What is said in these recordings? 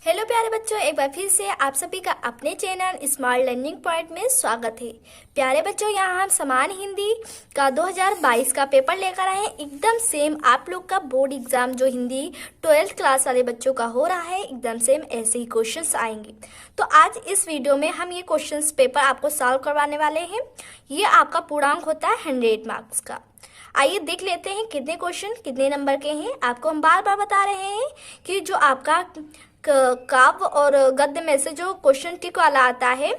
Hello प्यारे बच्चों, एक बार फिर से आप सभी का अपने चैनल स्मार्ट लर्निंग पॉइंट में स्वागत है। प्यारे बच्चों, यहाँ हम सामान्य हिंदी का 2022 का पेपर लेकर आए हैं। एकदम सेम आप लोग का बोर्ड एग्जाम जो हिंदी 12th क्लास वाले बच्चों का हो रहा है, एकदम सेम ऐसे ही क्वेश्चंस आएंगे। तो आज इस वीडियो में हम ये क्वेश्चंस पेपर आपको सॉल्व करवाने वाले हैं। ये आपका पूर्णांक होता है 100 मार्क्स का। आइए देख लेते हैं कितने क्वेश्चन कितने नंबर के हैं। आपको हम बार बार बता रहे हैं कि जो आपका काव्य और गद्य में से जो क्वेश्चन टिक वाला आता है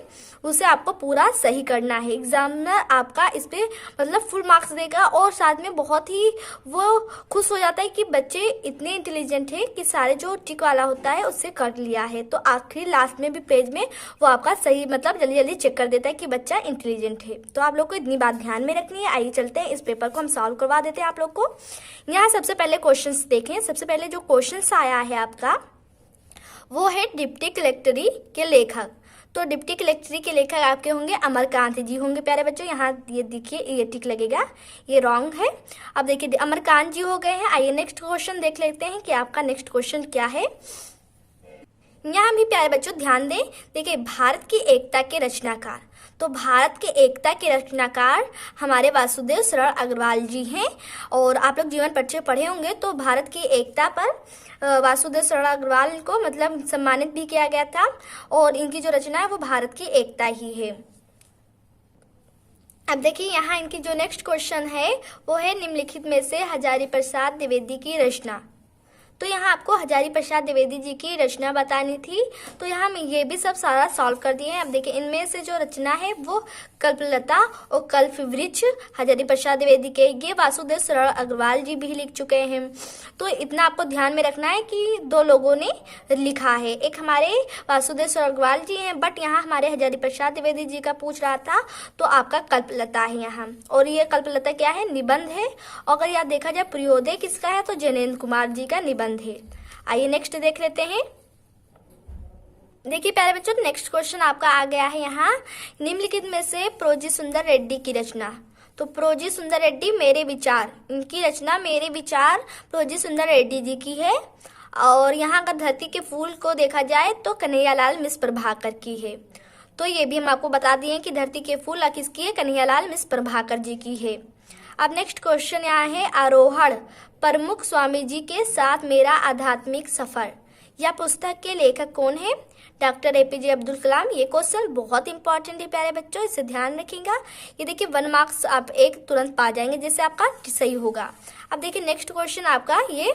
उसे आपको पूरा सही करना है। एग्जामिनर आपका इस पे मतलब फुल मार्क्स देगा और साथ में बहुत ही वो खुश हो जाता है कि बच्चे इतने इंटेलिजेंट है कि सारे जो टिक वाला होता है उससे कर लिया है। तो आखिरी लास्ट में भी पेज में वो आपका सही मतलब जल्दी जल्दी चेक कर देता है कि बच्चा इंटेलिजेंट है। तो आप लोग को इतनी बात ध्यान में रखनी है। आइए चलते हैं, इस पेपर को हम सॉल्व करवा देते हैं आप लोग को। यहाँ सबसे पहले क्वेश्चन देखें। सबसे पहले जो क्वेश्चन आया है आपका वो है डिप्टी कलेक्टरी के लेखक। तो डिप्टी कलेक्टरी के लेखक आपके होंगे अमरकांत जी होंगे। प्यारे बच्चों, यहाँ ये देखिए ये टिक लगेगा, ये रॉन्ग है। अब देखिए अमरकांत जी हो गए हैं। आइए नेक्स्ट क्वेश्चन देख लेते हैं कि आपका नेक्स्ट क्वेश्चन क्या है। यहाँ भी प्यारे बच्चों ध्यान दें। देखिए भारत की एकता के रचनाकार, तो भारत के एकता के रचनाकार हमारे वासुदेव शरण अग्रवाल जी हैं। और आप लोग जीवन परिचय पढ़े होंगे तो भारत की एकता पर वासुदेव शरण अग्रवाल को मतलब सम्मानित भी किया गया था। और इनकी जो रचना है वो भारत की एकता ही है। अब देखिए यहाँ इनकी जो नेक्स्ट क्वेश्चन है वो है निम्नलिखित में से हजारी प्रसाद द्विवेदी की रचना। तो यहाँ आपको हजारी प्रसाद द्विवेदी जी की रचना बतानी थी। तो यहाँ हम ये भी सब सारा सॉल्व कर दिए हैं। अब देखिए इनमें से जो रचना है वो कल्पलता और कल्पवृक्ष हजारी प्रसाद द्विवेदी के, ये वासुदेव शरण अग्रवाल जी भी लिख चुके हैं। तो इतना आपको ध्यान में रखना है कि दो लोगों ने लिखा है, एक हमारे वासुदेव शरण अग्रवाल जी हैं बट यहाँ हमारे हजारी प्रसाद द्विवेदी जी का पूछ रहा था तो आपका कल्पलता है यहाँ। और ये कल्पलता क्या है, निबंध है। अगर यहाँ देखा जाए प्रयोदय किसका है तो जैनेन्द्र कुमार जी का निबंध है। आइए नेक्स्ट देख लेते हैं। देखिए प्यारे बच्चों, नेक्स्ट क्वेश्चन आपका आ गया है यहाँ निम्नलिखित में से प्रोजी सुंदर रेड्डी की रचना। तो प्रोजी सुंदर रेड्डी मेरे विचार, इनकी रचना मेरे विचार प्रोजी सुंदर रेड्डी जी की है। और यहाँ अगर धरती के फूल को देखा जाए तो कन्हैयालाल मिस प्रभाकर की है। तो ये भी हम आपको बता दिए कि धरती के फूल किसकी है, कन्हैयालाल मिस प्रभाकर जी की है। अब नेक्स्ट क्वेश्चन यहाँ है आरोहण प्रमुख स्वामी जी के साथ मेरा आध्यात्मिक सफर। यह पुस्तक के लेखक कौन है, डॉक्टर एपीजे अब्दुल कलाम। ये क्वेश्चन बहुत इंपॉर्टेंट है प्यारे बच्चों, इसे ध्यान रखिएगा। ये देखिए 1 मार्क्स आप एक तुरंत पा जाएंगे जिससे आपका सही होगा। अब देखिए नेक्स्ट क्वेश्चन आपका, ये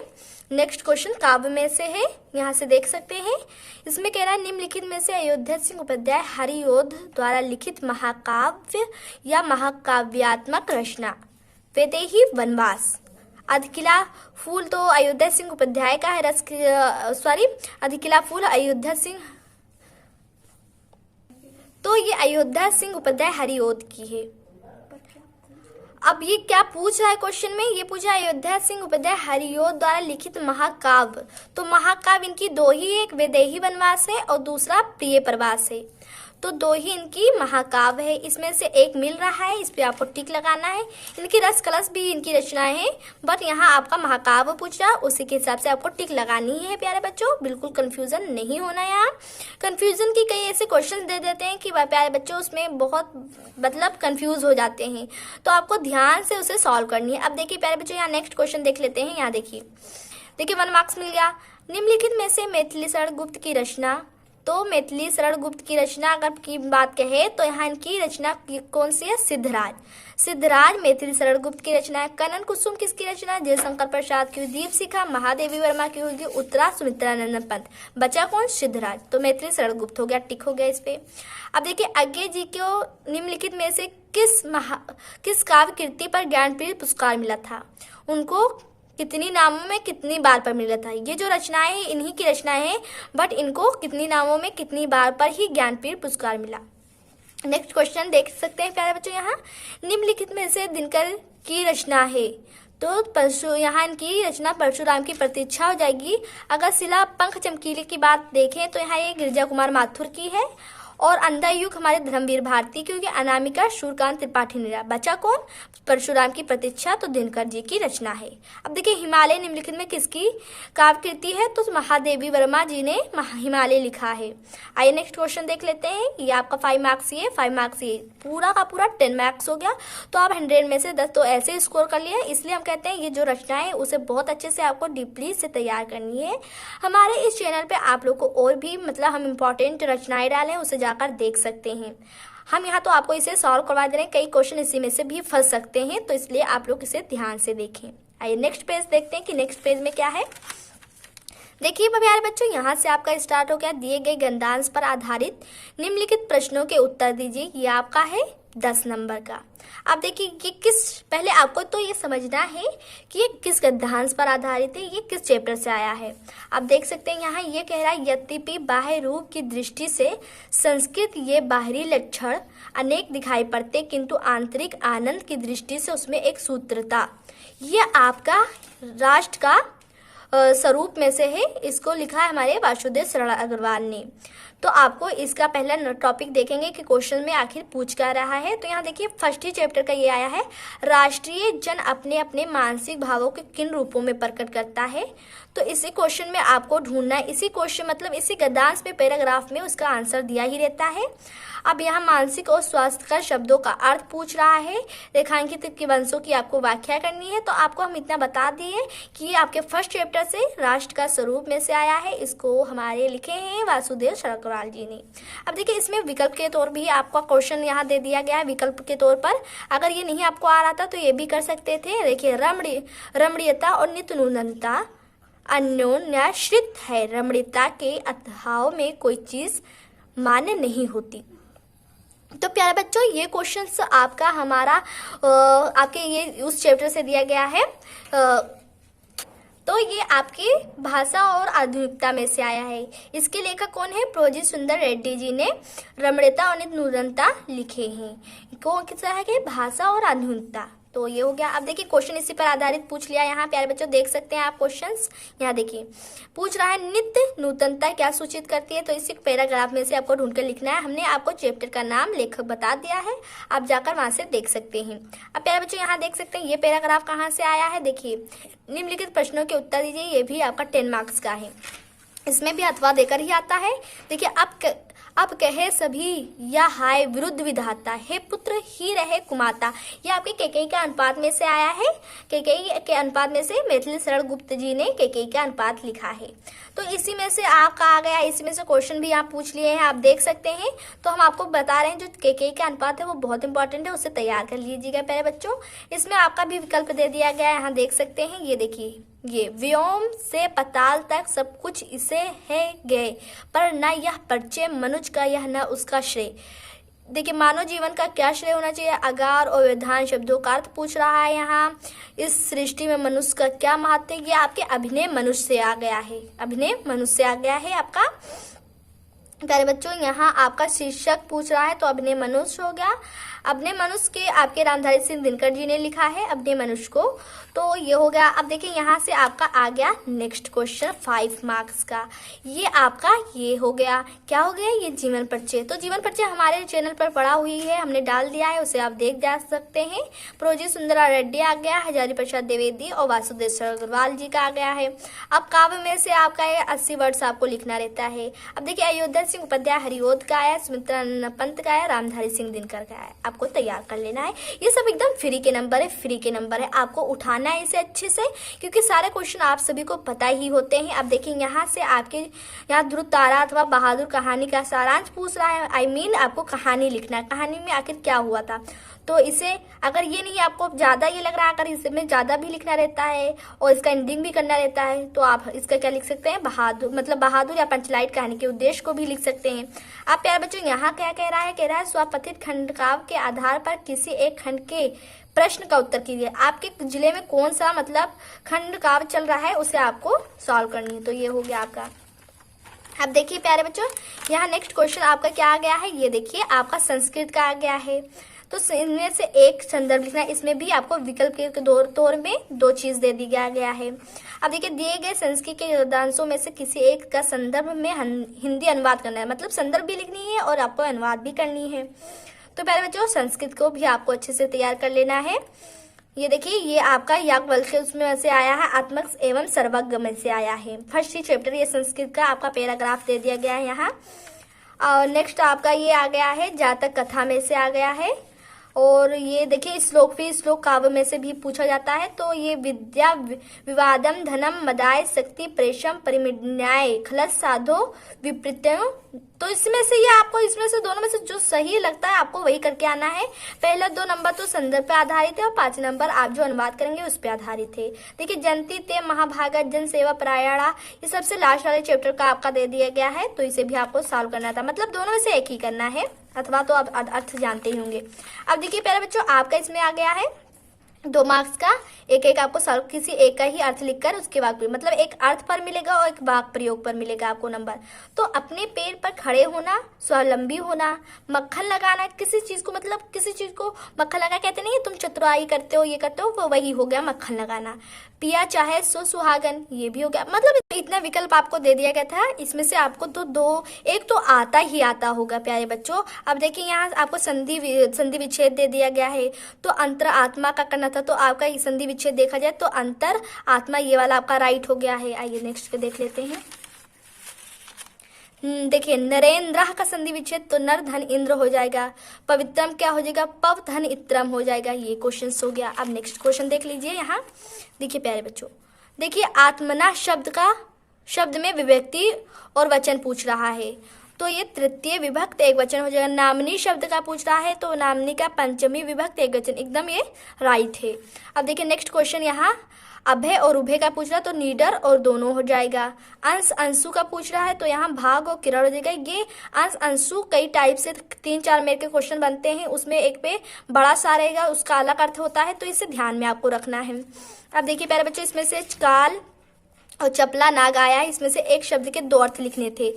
नेक्स्ट क्वेश्चन काव्य में से है, यहाँ से देख सकते हैं। इसमें कह रहा है निम्नलिखित में से अयोध्या सिंह उपाध्याय हरियोध द्वारा लिखित महाकाव्य या महाकाव्यात्मक रचना। वैदेही वनवास। अधिकिला फूल तो अयोध्या सिंह उपाध्याय का है, अधिकिला फूल अयोध्या सिंह, तो ये अयोध्या सिंह उपाध्याय हरियोध की है। अब ये क्या पूछ रहा है क्वेश्चन में, ये पूछा अयोध्या सिंह उपाध्याय हरियोध द्वारा लिखित महाकाव्य। तो महाकाव्य इनकी दो ही, एक वैदेही वनवास है और दूसरा प्रिय प्रवास है। तो दो ही इनकी महाकाव्य है, इसमें से एक मिल रहा है, इस पे आपको टिक लगाना है। इनकी रस कलश भी इनकी रचनाएं हैं बट यहाँ आपका महाकाव्य पूछ रहा है, उसी के हिसाब से आपको टिक लगानी है प्यारे बच्चों। बिल्कुल कंफ्यूजन नहीं होना है। यहाँ कंफ्यूजन की कई ऐसे क्वेश्चन दे देते हैं कि प्यारे बच्चों उसमें बहुत मतलब कंफ्यूज हो जाते हैं, तो आपको ध्यान से उसे सॉल्व करनी है। अब देखिए प्यारे बच्चों, यहाँ नेक्स्ट क्वेश्चन देख लेते हैं। यहाँ देखिए 1 मार्क्स मिल गया। निम्नलिखित में से मैथिली शरण गुप्त की रचना। तो मैथिली शरण गुप्त की रचना अगर की बात कहे तो यहाँ इनकी रचना कौन सी है, सिद्धराज। सिद्धराज मैथिली शरण गुप्त की रचना है। कनन कुसुम किसकी रचना है, जयशंकर प्रसाद की। दीप शिखा महादेवी वर्मा की होगी। उत्तरा सुमित्रानंदन पंत। बचा कौन, सिद्धराज। तो मैथिली शरण गुप्त हो गया, टिक हो गया इस पे। अब देखिए अज्ञे जी को निम्नलिखित में से किस काव्य कृति पर ज्ञानपीठ पुरस्कार मिला था। उनको कितनी नामों में कितनी बार पर मिला था। ये जो रचनाएं हैं इन्हीं की रचनाएं हैं बट इनको कितनी नामों में कितनी बार पर ही ज्ञानपीठ पुरस्कार मिला। नेक्स्ट क्वेश्चन देख सकते हैं प्यारे बच्चों, यहाँ निम्नलिखित में से दिनकर की रचना है। तो यहाँ इनकी रचना परशुराम की प्रतीक्षा हो जाएगी। अगर शिला पंख चमकीले की बात देखें तो यहाँ ये गिरिजा कुमार माथुर की है। और अंधा युग हमारे धर्मवीर भारती, क्योंकि अनामिका सूर्यकांत त्रिपाठी ने। बचा कौन? परशुराम की प्रतीक्षा, तो दिनकर जी की रचना है। अब देखिए हिमालय निम्नलिखित में किसकी काव्य कृति है? तो महादेवी वर्मा जी ने हिमालय लिखा है। आइए नेक्स्ट क्वेश्चन देख लेते हैं। ये आपका 5 मार्क्स, ये 5 मार्क्स, ये पूरा का पूरा 10 मार्क्स हो गया। तो आप 100 में से 10 तो ऐसे स्कोर कर लिया। इसलिए हम कहते हैं ये जो रचना है उसे बहुत अच्छे से आपको डीपली से तैयार करनी है। हमारे इस चैनल पे आप लोग को और भी मतलब हम इम्पोर्टेंट रचनाएं डालें, उसे जाकर देख सकते हैं। हम यहाँ तो आपको इसे सॉल्व करवा दे रहे हैं, कई क्वेश्चन इसी में से भी फंस सकते हैं, तो इसलिए आप लोग इसे ध्यान से देखें। आइए नेक्स्ट पेज देखते हैं कि नेक्स्ट पेज में क्या है। देखिए प्यारे बच्चों, यहाँ से आपका स्टार्ट हो गया। दिए गए गद्यांश पर आधारित निम्नलिखित प्रश्नों के उत्तर दीजिए। ये आपका है 10 नंबर का। आप देखिए ये किस, पहले आपको तो ये समझना है कि ये किस गद्यांश पर आधारित है, ये किस चैप्टर से आया है। आप देख सकते हैं यहाँ ये कह रहा है, यद्यपि बाह्य रूप की दृष्टि से संस्कृत ये बाहरी लक्षण अनेक दिखाई पड़ते, किंतु आंतरिक आनंद की दृष्टि से उसमें एक सूत्रता। ये आपका राष्ट्र का स्वरूप में से है। इसको लिखा है हमारे वासुदेव शरण अग्रवाल ने। तो आपको इसका पहला टॉपिक देखेंगे कि क्वेश्चन में आखिर पूछ क्या रहा है। तो यहाँ देखिए फर्स्ट ही चैप्टर का ये आया है, राष्ट्रीय जन अपने अपने मानसिक भावों के किन रूपों में प्रकट करता है। तो इसी क्वेश्चन में आपको ढूंढना है, इसी क्वेश्चन मतलब इसी गद्यांश में पैराग्राफ में उसका आंसर दिया ही रहता है। अब यहाँ मानसिक और स्वास्थ्यकर शब्दों का अर्थ पूछ रहा है, रेखांकित वंशों की आपको व्याख्या करनी है। तो आपको हम इतना बता दिए कि ये आपके फर्स्ट चैप्टर से राष्ट्र का स्वरूप में से आया है। इसको हमारे लिखे हैं वासुदेव शरण जी ने। अब देखिए इसमें विकल्प के तौर भी आपका क्वेश्चन यहाँ दे दिया गया है। विकल्प के तौर पर अगर ये नहीं आपको आ रहा था तो ये भी कर सकते थे। देखिए रमणीयता और नित्य नूतनता अन्योन्याश्रित है। रमणीयता के अभाव में कोई चीज मान्य नहीं होती। तो प्यारे बच्चों ये क्वेश्चंस आपका हमारा आपके ये उस चैप्टर से दिया गया है। तो ये आपकी भाषा और आधुनिकता में से आया है। इसके लेखक कौन है? प्रोजी सुंदर रेड्डी जी ने रमणीयता और नूतनता लिखे हैं। कौन किसा है कि भाषा और आधुनिकता। तो ये हो गया। अब देखिए क्वेश्चन इसी पर आधारित पूछ लिया। यहाँ प्यारे बच्चों देख सकते हैं आप क्वेश्चंस। यहाँ देखिए पूछ रहा है नित्य नूतनता क्या सूचित करती है। तो इसी पैराग्राफ में से आपको ढूंढ कर लिखना है। हमने आपको चैप्टर का नाम लेखक बता दिया है, आप जाकर वहां से देख सकते हैं। अब प्यारे बच्चों यहाँ देख सकते हैं ये पैराग्राफ कहाँ से आया है। देखिए निम्नलिखित प्रश्नों के उत्तर दीजिए। ये भी आपका 10 मार्क्स का है। इसमें भी अथवा देकर ही आता है। देखिए अब कहे सभी या हाय विरुद्ध विधाता, हे पुत्र ही रहे कुमाता। ये आपके केकई के अनुपात में से आया है। केकई के अनुपात में से मैथिली शरण गुप्त जी ने केकई का अनुपात लिखा है। तो इसी में से आपका आ गया, इसी में से क्वेश्चन भी आप पूछ लिए हैं, आप देख सकते हैं। तो हम आपको बता रहे हैं जो केकई का अनुपात है वो बहुत इंपॉर्टेंट है, उसे तैयार कर लीजिएगा पहले बच्चों। इसमें आपका भी विकल्प दे दिया गया है, यहाँ देख सकते हैं। ये देखिए ये व्योम से पताल तक सब कुछ इसे है गए, पर न यह परिचय मनुष्य का, यह न उसका श्रेय। देखिए मानव जीवन का क्या श्रेय होना चाहिए। अगार और व्यवधान शब्दों का अर्थ पूछ रहा है। यहाँ इस सृष्टि में मनुष्य का क्या महत्व है। ये आपके अभिनय मनुष्य से आ गया है, अभिनय मनुष्य से आ गया है आपका। प्यारे बच्चों यहाँ आपका शीर्षक पूछ रहा है तो अपने मनुष्य हो गया। अपने मनुष्य के आपके रामधारी सिंह दिनकर जी ने लिखा है अपने मनुष्य को। तो ये हो गया। अब देखिए यहाँ से आपका आ गया नेक्स्ट क्वेश्चन 5 मार्क्स का। ये आपका ये हो गया, क्या हो गया, ये जीवन परिचय। तो जीवन परिचय हमारे चैनल पर पड़ा हुई है, हमने डाल दिया है, उसे आप देख जा सकते हैं। प्रोजी सुंदरा रेड्डी आ गया, हजारी प्रसाद द्विवेदी और वासुदेव शरण अग्रवाल जी का आ गया है। अब काव्य में से आपका 80 वर्ड्स आपको लिखना रहता है। अब देखिए अयोध्या सिंह उपाध्याय हरिओद का आया, सुमित्रा पंत का आया, रामधारी सिंह दिनकर का आया। आपको तैयार कर लेना है। ये सब एकदम फ्री के नंबर है, फ्री के नंबर है। आपको उठाना है इसे अच्छे से, क्योंकि सारे क्वेश्चन आप सभी को पता ही होते हैं। अब देखिए यहाँ से आपके यहाँ ध्रुव तारा अथवा बहादुर कहानी का सारांश पूछ रहा है। I mean, आपको कहानी लिखना है, कहानी में आखिर क्या हुआ था। तो इसे अगर ये नहीं आपको ज्यादा ये लग रहा है, अगर इसमें ज्यादा भी लिखना रहता है और इसका एंडिंग भी करना रहता है, तो आप इसका क्या लिख सकते हैं, बहादुर मतलब बहादुर या पंचलाइट कहानी के उद्देश्य को भी लिख सकते हैं। आप प्यारे बच्चों यहाँ क्या कह रहा है, स्वपथित खंडकाव्य के आधार पर किसी एक खंड के प्रश्न का उत्तर कीजिए। आपके जिले में कौन सा मतलब खंड काव्य चल रहा है उसे आपको सॉल्व करनी है। तो ये हो गया आपका। अब देखिए प्यारे बच्चों यहाँ नेक्स्ट क्वेश्चन आपका क्या आ गया है। ये देखिए आपका संस्कृत का आ गया है। तो इनमें से एक संदर्भ लिखना है। इसमें भी आपको विकल्प के तौर में 2 चीज दे दिया गया है। अब देखिए, दिए गए संस्कृत के शब्दांशों में से किसी एक का संदर्भ में हिंदी अनुवाद करना है, मतलब संदर्भ भी लिखनी है और आपको अनुवाद भी करनी है। तो प्यारे बच्चों, संस्कृत को भी आपको अच्छे से तैयार कर लेना है। ये देखिए, ये आपका याज्ञवल्क्य के उसमें से आया है, आत्मक एवं सर्वज्ञ में से आया है। फर्स्ट ही चैप्टर ये संस्कृत का आपका पैराग्राफ दे दिया गया है यहाँ। और नेक्स्ट आपका ये आ गया है, जातक कथा में से आ गया है। और ये देखिए, श्लोक काव्य में से भी पूछा जाता है। तो ये विद्या विवादम धनम मदाय शक्ति प्रेषम परिमिन्याय खलस साधो विपरीतम। तो इसमें से ये आपको इसमें से दोनों में से जो सही लगता है आपको वही करके आना है। पहला 2 नंबर तो संदर्भ पे आधारित है और 5 नंबर आप जो अनुवाद करेंगे उस पे आधारित है। देखिए, जंती ते महाभागा जन सेवा परायणा, ये सबसे लास्ट वाले चैप्टर का आपका दे दिया गया है। तो इसे भी आपको सॉल्व करना था, मतलब दोनों में से एक ही करना है, अथवा तो आप अर्थ जानते ही होंगे। अब देखिए प्यारे बच्चों, आपका इसमें आ गया है 2 मार्क्स का, एक आपको सॉल्व किसी एक का ही अर्थ लिखकर उसके वाक्य, मतलब एक अर्थ पर मिलेगा और एक वाक्य प्रयोग पर मिलेगा आपको नंबर। तो अपने पैर पर खड़े होना, स्वावलंबी होना, मक्खन लगाना, किसी चीज को मतलब किसी चीज को मक्खन लगा कहते नहीं, तुम चतुराई करते हो, ये करते हो, वो वही हो गया मक्खन लगाना। पिया चाहे सो सुहागन, ये भी हो गया। मतलब इतना विकल्प आपको दे दिया गया था, इसमें से आपको तो एक तो आता ही आता होगा प्यारे बच्चों। अब देखिए, यहाँ आपको संधि विच्छेद दे दिया गया है। तो अंतर आत्मा का करना था, तो आपका संधि विच्छेद देखा जाए तो अंतर आत्मा, ये वाला आपका राइट हो गया है। आइए नेक्स्ट पे देख लेते हैं। देखिए, नरेंद्र का संधि विच्छेद, तो नर धन इंद्र हो जाएगा। पवित्रम क्या हो जाएगा, पव धन इत्रम हो जाएगा। ये क्वेश्चन हो गया। अब नेक्स्ट क्वेश्चन देख लीजिए यहाँ। देखिए प्यारे बच्चों, देखिए आत्मना शब्द में विभक्ति और वचन पूछ रहा है। तो ये तृतीय विभक्त एक वचन हो जाएगा। नामनी शब्द का पूछ रहा है, तो नामनी का पंचमी विभक्त एक वचन, एकदम ये राइट है। अब देखिए नेक्स्ट क्वेश्चन यहाँ, अभय और उभय का पूछ रहा है, तो नीडर और दोनों हो जाएगा। अंश अंशु का पूछ रहा है, तो यहाँ भाग और किरण हो जाएगा। ये अंश अंशु कई टाइप से 3-4 मेरे के क्वेश्चन बनते हैं, उसमें एक पे बड़ा सा रहेगा, उसका अलग अर्थ होता है, तो इसे ध्यान में आपको रखना है। अब देखिए प्यारे बच्चों, इसमें से काल और चपला नाग आया है। इसमें से एक शब्द के 2 अर्थ लिखने थे।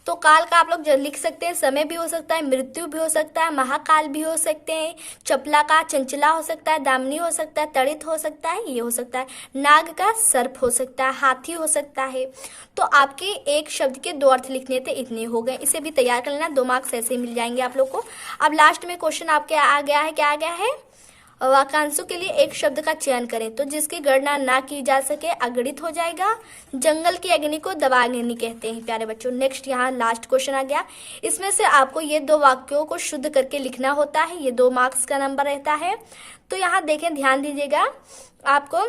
तो काल का आप लोग लिख सकते हैं, समय भी हो सकता है, मृत्यु भी हो सकता है, महाकाल भी हो सकते हैं। चपला का चंचला हो सकता है, दामिनी हो सकता है, तड़ित हो सकता है, ये हो सकता है। नाग का सर्प हो सकता है, हाथी हो सकता है। तो आपके एक शब्द के 2 अर्थ लिखने थे, इतने हो गए। इसे भी तैयार कर लेना, 2 मार्क्स ऐसे ही मिल जाएंगे आप लोग को। अब लास्ट में क्वेश्चन आपके आ गया है, क्या आ गया है, वाक्यांशों के लिए एक शब्द का चयन करें, तो जिसकी गणना ना की जा सके अगणित हो जाएगा। जंगल की अग्नि को दवाग्नि कहते हैं प्यारे बच्चों। नेक्स्ट यहाँ लास्ट क्वेश्चन आ गया। इसमें से आपको ये 2 वाक्यों को शुद्ध करके लिखना होता है, ये 2 मार्क्स का नंबर रहता है। तो यहाँ देखें, ध्यान दीजिएगा, आपको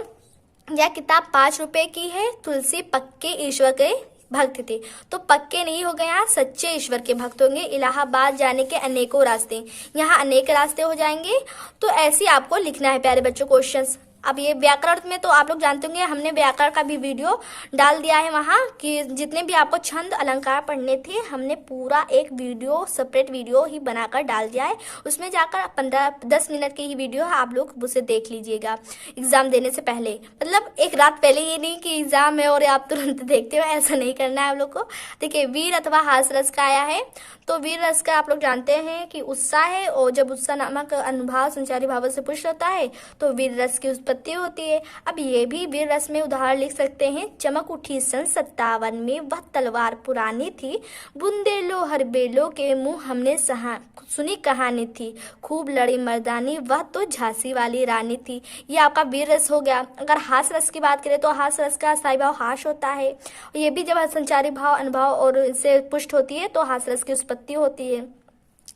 यह किताब 5 रुपए की है। तुलसी पक्के ईश्वर के भक्त थे, तो पक्के नहीं हो गए, यहाँ सच्चे ईश्वर के भक्त होंगे। इलाहाबाद जाने के अनेकों रास्ते, यहाँ अनेक रास्ते हो जाएंगे। तो ऐसे आपको लिखना है प्यारे बच्चों क्वेश्चंस। अब ये व्याकरण में तो आप लोग जानते होंगे, हमने व्याकरण का भी वीडियो डाल दिया है वहाँ, कि जितने भी आपको छंद अलंकार पढ़ने थे, हमने पूरा एक वीडियो सेपरेट वीडियो ही बनाकर डाल दिया है। उसमें जाकर 15-10 मिनट की ही वीडियो है, आप लोग उसे देख लीजिएगा एग्जाम देने से पहले, मतलब एक रात पहले। ये नहीं कि एग्जाम है और आप तुरंत देखते हो, ऐसा नहीं करना है आप लोग को। देखिए, वीर अथवा हास रस का आया है। तो वीर रस का आप लोग जानते हैं कि उत्साह है, और जब उत्साह नामक अनुभाव संचारी भाव से पुष्ट होता है तो वीर रस की उत्पत्ति होती है। अब ये भी वीर रस में उदाहरण लिख सकते हैं। चमक उठी सन 57 में, वह तलवार पुरानी थी, बुंदेलो हर बेलो के मुंह हमने सुनी कहानी थी, खूब लड़ी मर्दानी, वह तो झांसी वाली रानी थी। ये आपका वीर रस हो गया। अगर हास रस की बात करें तो हास रस का स्थायी भाव हास होता है। ये भी जब संचारी भाव अनुभव और इससे पुष्ट होती है तो हास रस की उत्पत्ति होती है।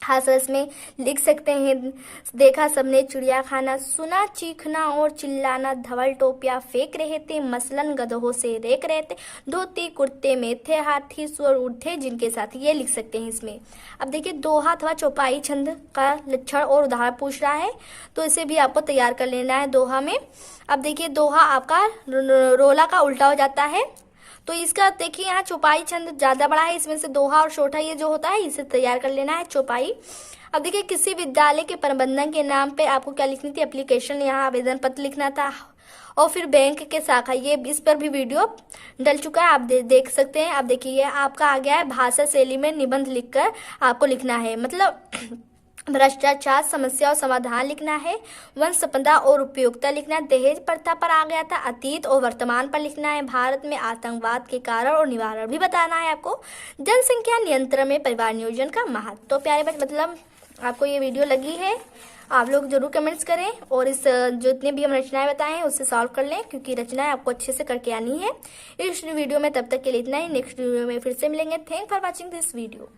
हास रस में लिख सकते हैं, देखा सबने चिड़िया खाना, सुना चीखना और चिल्लाना, धवल टोपिया फेंक रहे थे, मसलन गधों से रेक रहे थे, धोती कुर्ते में थे, हाथी सुअर उठे जिनके साथ, ये लिख सकते हैं इसमें। अब देखिए, दोहा अथवा चौपाई छंद का लक्षण और उदाहरण पूछ रहा है, तो इसे भी आपको तैयार कर लेना है दोहा में। अब देखिए, दोहा आपका रोला का उल्टा हो जाता है, तो इसका देखिए यहाँ चौपाई छंद ज्यादा बड़ा है, इसमें से दोहा और सोठा ये जो होता है इसे तैयार कर लेना है चौपाई। अब देखिए, किसी विद्यालय के प्रबंधन के नाम पे आपको क्या लिखनी थी, एप्लीकेशन, यहाँ आवेदन पत्र लिखना था। और फिर बैंक के शाखा, ये इस पर भी वीडियो डल चुका है, आप देख सकते हैं। अब देखिए, ये आपका आ गया है भाषा शैली में निबंध लिखकर आपको लिखना है, मतलब भ्रष्टाचार समस्या और समाधान लिखना है, वंश संपदा और उपयोगिता लिखना है, दहेज प्रथा पर आ गया था, अतीत और वर्तमान पर लिखना है, भारत में आतंकवाद के कारण और निवारण भी बताना है आपको, जनसंख्या नियंत्रण में परिवार नियोजन का महत्व। तो प्यारे बच्चे मतलब आपको ये वीडियो लगी है, आप लोग जरूर कमेंट्स करें और इस जितने भी हम रचनाएं बताए हैं उससे सॉल्व कर लें, क्योंकि रचनाएं आपको अच्छे से करके आनी है। इस वीडियो में तब तक के लिए इतना ही, नेक्स्ट वीडियो में फिर से मिलेंगे। Thank for watching this video.